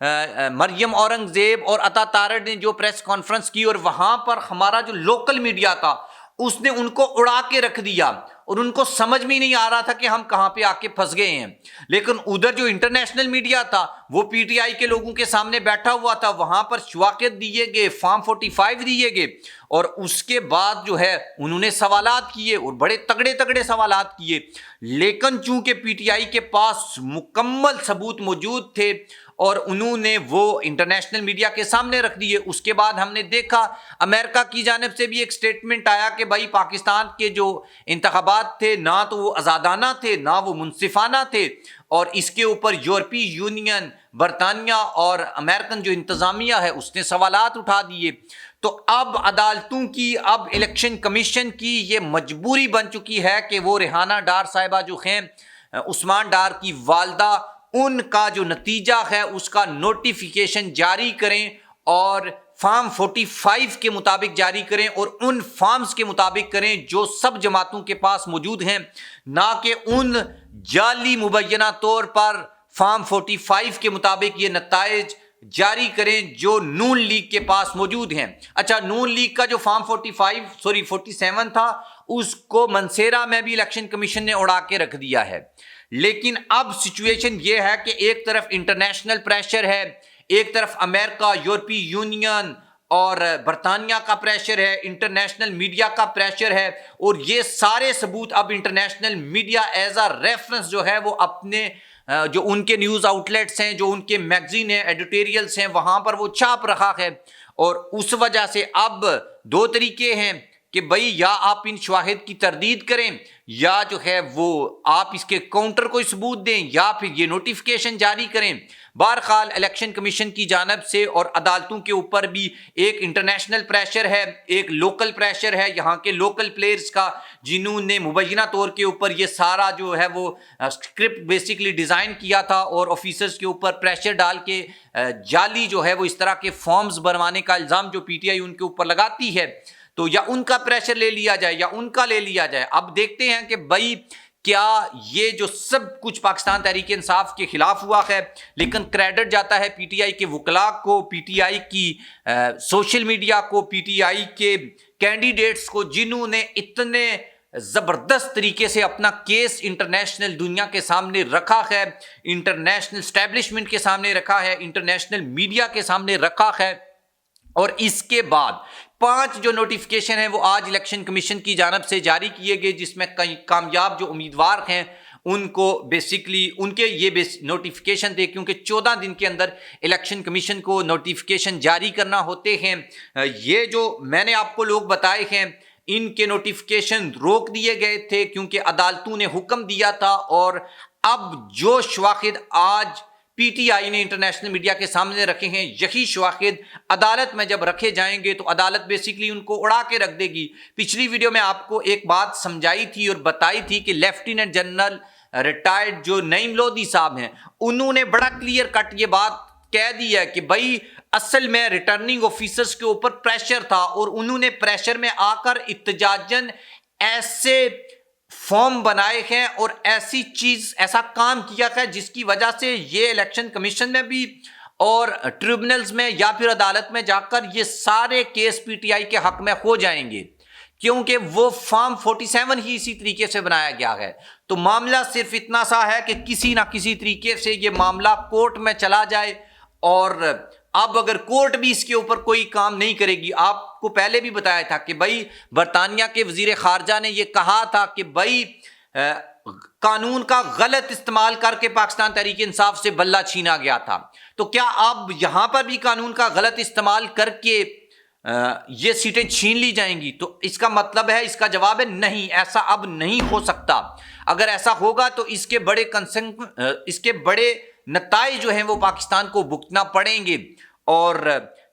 مریم اورنگزیب اور عطا طارق نے جو پریس کانفرنس کی اور وہاں پر ہمارا جو لوکل میڈیا تھا اس نے ان کو اڑا کے رکھ دیا اور ان کو سمجھ میں نہیں آ رہا تھا کہ ہم کہاں پہ آ کے پھنس گئے ہیں. لیکن ادھر جو انٹرنیشنل میڈیا تھا وہ پی ٹی آئی کے لوگوں کے سامنے بیٹھا ہوا تھا, وہاں پر شواہد دیے گئے, فارم 45 دیے گئے اور اس کے بعد جو ہے انہوں نے سوالات کیے اور بڑے تگڑے تگڑے سوالات کیے. لیکن چونکہ پی ٹی آئی کے پاس مکمل ثبوت موجود تھے اور انہوں نے وہ انٹرنیشنل میڈیا کے سامنے رکھ دیے. اس کے بعد ہم نے دیکھا امریکہ کی جانب سے بھی ایک سٹیٹمنٹ آیا کہ بھائی پاکستان کے جو انتخابات تھے نہ تو وہ آزادانہ تھے نہ وہ منصفانہ تھے, اور اس کے اوپر یورپی یونین, برطانیہ اور امریکن جو انتظامیہ ہے اس نے سوالات اٹھا دیے. تو اب عدالتوں کی, اب الیکشن کمیشن کی یہ مجبوری بن چکی ہے کہ وہ ریحانہ ڈار صاحبہ جو ہیں, عثمان ڈار کی والدہ, ان کا جو نتیجہ ہے اس کا نوٹیفیکیشن جاری کریں اور فارم 45 کے مطابق جاری کریں اور ان فارمز کے مطابق کریں جو سب جماعتوں کے پاس موجود ہیں, نہ کہ ان جعلی مبینہ طور پر فارم 45 کے مطابق یہ نتائج جاری کریں جو نون لیگ کے پاس موجود ہیں. اچھا, نون لیگ کا جو فارم 47 تھا اس کو منصیرہ میں بھی الیکشن کمیشن نے اڑا کے رکھ دیا ہے. لیکن اب سچویشن یہ ہے کہ ایک طرف انٹرنیشنل پریشر ہے, ایک طرف امریکہ, یورپی یونین اور برطانیہ کا پریشر ہے, انٹرنیشنل میڈیا کا پریشر ہے, اور یہ سارے ثبوت اب international media as a reference جو ہے وہ اپنے جو ان کے نیوز آؤٹ لیٹس ہیں, جو ان کے میگزین ہیں, ایڈیٹوریلز ہیں, وہاں پر وہ چھاپ رہا ہے. اور اس وجہ سے اب دو طریقے ہیں کہ بھئی یا آپ ان شواہد کی تردید کریں یا جو ہے وہ آپ اس کے کاؤنٹر کوئی ثبوت دیں یا پھر یہ نوٹیفیکیشن جاری کریں. بہرحال الیکشن کمیشن کی جانب سے اور عدالتوں کے اوپر بھی ایک انٹرنیشنل پریشر ہے, ایک لوکل پریشر ہے یہاں کے لوکل پلیئرز کا, جنہوں نے مبینہ طور کے اوپر یہ سارا جو ہے وہ اسکرپٹ بیسیکلی ڈیزائن کیا تھا اور آفیسرز کے اوپر پریشر ڈال کے جعلی جو ہے وہ اس طرح کے فارمز بنوانے کا الزام جو پی ٹی آئی ان کے اوپر لگاتی ہے, تو یا ان کا پریشر لے لیا جائے یا ان کا لے لیا جائے. اب دیکھتے ہیں کہ بھائی کیا یہ جو سب کچھ پاکستان تحریک انصاف کے خلاف ہوا ہے, لیکن کریڈٹ جاتا ہے پی ٹی آئی کے وکلاء کو, پی ٹی آئی کی سوشل میڈیا کو, پی ٹی آئی کے کینڈیڈیٹس کو, جنہوں نے اتنے زبردست طریقے سے اپنا کیس انٹرنیشنل دنیا کے سامنے رکھا ہے, انٹرنیشنل اسٹیبلشمنٹ کے سامنے رکھا ہے, انٹرنیشنل میڈیا کے سامنے رکھا ہے. اور اس کے بعد 5 جو نوٹیفیکیشن ہیں وہ آج الیکشن کمیشن کی جانب سے جاری کیے گئے, جس میں کئی کامیاب جو امیدوار ہیں ان کو بیسیکلی ان کے یہ نوٹیفیکیشن دے, کیونکہ 14 دن کے اندر الیکشن کمیشن کو نوٹیفیکیشن جاری کرنا ہوتے ہیں. یہ جو میں نے آپ کو لوگ بتائے ہیں ان کے نوٹیفیکیشن روک دیے گئے تھے کیونکہ عدالتوں نے حکم دیا تھا, اور اب جو شواہد آج پی ٹی آئی نے انٹرنیشنل میڈیا کے سامنے رکھے ہیں, یہی شواہد عدالت میں جب رکھے جائیں گے تو عدالت بیسیکلی ان کو اڑا کے رکھ دے گی. پچھلی ویڈیو میں آپ کو ایک بات سمجھائی تھی اور بتائی تھی کہ لیفٹیننٹ جنرل ریٹائرڈ جو نعیم لودھی صاحب ہیں, انہوں نے بڑا کلیئر کٹ یہ بات کہہ دی ہے کہ بھائی اصل میں ریٹرننگ آفیسرز کے اوپر پریشر تھا اور انہوں نے پریشر میں آ کر احتجاجاً ایسے فارم بنائے ہیں اور ایسی چیز ایسا کام کیا ہے جس کی وجہ سے یہ الیکشن کمیشن میں بھی اور ٹریبونلز میں یا پھر عدالت میں جا کر یہ سارے کیس پی ٹی آئی کے حق میں ہو جائیں گے, کیونکہ وہ فارم 47 ہی اسی طریقے سے بنایا گیا ہے. تو معاملہ صرف اتنا سا ہے کہ کسی نہ کسی طریقے سے یہ معاملہ کورٹ میں چلا جائے, اور اب اگر کورٹ بھی اس کے اوپر کوئی کام نہیں کرے گی, آپ کو پہلے بھی بتایا تھا کہ بھائی برطانیہ کے وزیر خارجہ نے یہ کہا تھا کہ بھائی قانون کا غلط استعمال کر کے پاکستان تحریک انصاف سے بلہ چھینا گیا تھا, تو کیا اب یہاں پر بھی قانون کا غلط استعمال کر کے یہ سیٹیں چھین لی جائیں گی؟ تو اس کا مطلب ہے, اس کا جواب ہے نہیں, ایسا اب نہیں ہو سکتا. اگر ایسا ہوگا تو اس کے بڑے نتائج جو ہیں وہ پاکستان کو بھگتنا پڑیں گے, اور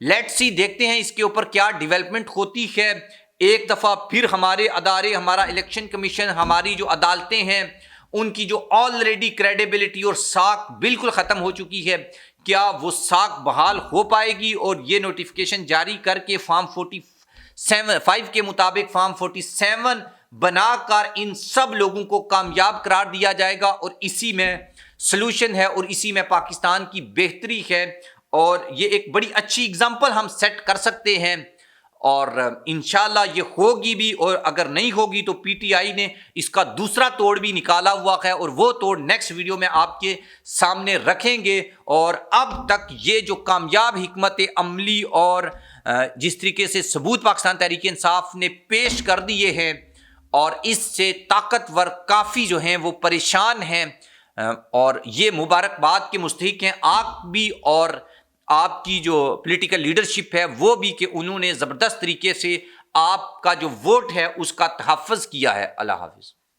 لیٹس سی دیکھتے ہیں اس کے اوپر کیا ڈیولپمنٹ ہوتی ہے. ایک دفعہ پھر ہمارے ادارے, ہمارا الیکشن کمیشن, ہماری جو عدالتیں ہیں ان کی جو آلریڈی کریڈیبلٹی اور ساکھ بالکل ختم ہو چکی ہے, کیا وہ ساکھ بحال ہو پائے گی اور یہ نوٹیفیکیشن جاری کر کے فارم 45 کے مطابق فارم 47 بنا کر ان سب لوگوں کو کامیاب قرار دیا جائے گا, اور اسی میں سلوشن ہے اور اسی میں پاکستان کی بہتری ہے. اور یہ ایک بڑی اچھی اگزامپل ہم سیٹ کر سکتے ہیں، اور انشاءاللہ یہ ہوگی بھی، اور اگر نہیں ہوگی تو پی ٹی آئی نے اس کا دوسرا توڑ بھی نکالا ہوا ہے، اور وہ توڑ نیکسٹ ویڈیو میں آپ کے سامنے رکھیں گے۔ اور اب تک یہ جو کامیاب حکمت عملی اور جس طریقے سے ثبوت پاکستان تحریک انصاف نے پیش کر دیے ہیں، اور اس سے طاقتور کافی جو ہیں وہ پریشان ہیں، اور یہ مبارکباد کے مستحق ہیں آپ بھی اور آپ کی جو پولیٹیکل لیڈرشپ ہے وہ بھی، کہ انہوں نے زبردست طریقے سے آپ کا جو ووٹ ہے اس کا تحفظ کیا ہے۔ اللہ حافظ۔